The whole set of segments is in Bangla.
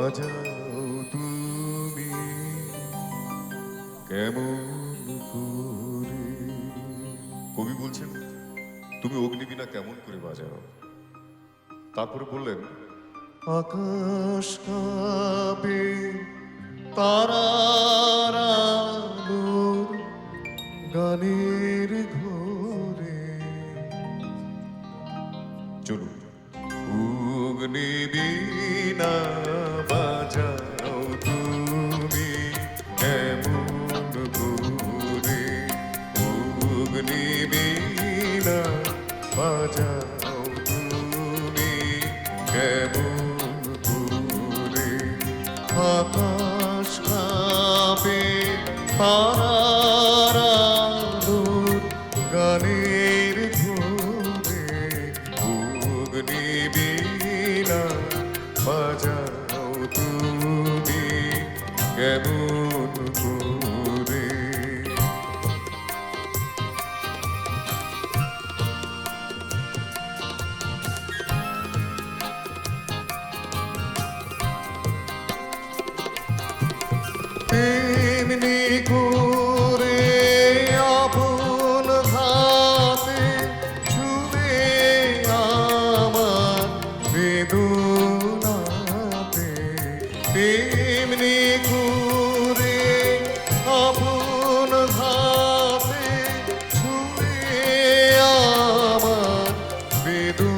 বাজাও তুমি কেমন করে। কবি বলছেন তুমি অগ্নিবীণা কেমন করে বাজাও। তারপরে বললেন আকাশ কাঁপে তারার আলোর গানের ঘোরে। চলুন অগ্নিবীণা বাজাও তুমি কেমন করে। অগ্নিবীণা বাজাও তুমি কেমন করে। আকাশ কাঁপে তারার আলোর গানের ঘোরে। অগ্নিবীণা বাজাও তুমি কেমন করে। তেমনি করে আপন হাতে ছুঁয়ে আমার বেদনাতে। তেমনি করে আপন হাতে ছুঁয়ে আমার বেদনাতে।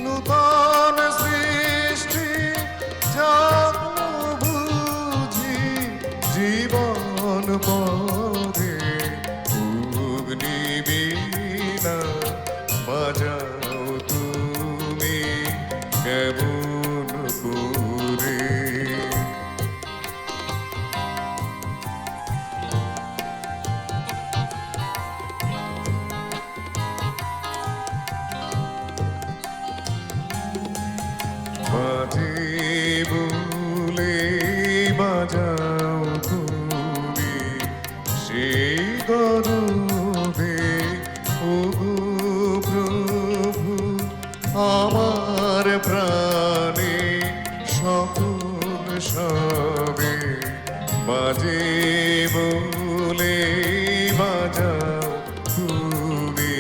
নূতন সৃষ্টি জীবন পরে। অগ্নিবীণা বাজাও তুমি কেমন করে। বাজে বলে বাজাও তুমি সেই গরবে। ওগো প্রভু আমার প্রাণে সকল সবে। বাজে বলে বাজাও তুমি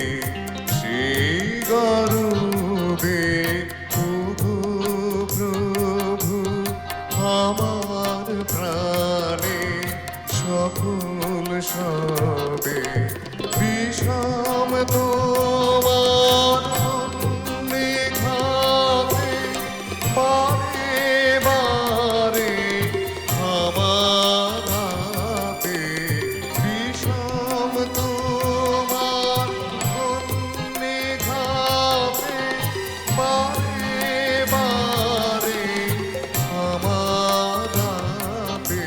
সেই গরবে। ওগো প্রভু আমার প্রাণে সকল সবে। বিষম তোমার নিঘাতে বারে বারে আমার হাতে। বিষম তোমার নিঘাতে বারে বারে আমার হাতে।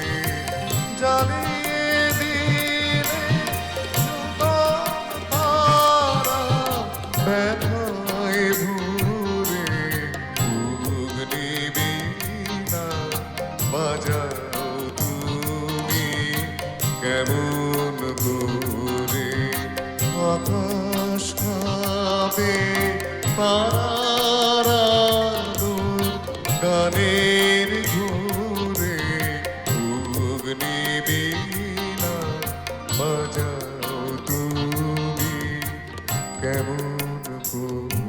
জ্বালিয়ে দিলে তারা ব্যথায় ভরে। অগ্নিবীণা বাজাও তুমি কেমন করে। আকাশ কাঁপে তারার আলোর গানের ঘোরে। অগ্নিবীণা বাজাও তুমি কেমন করে।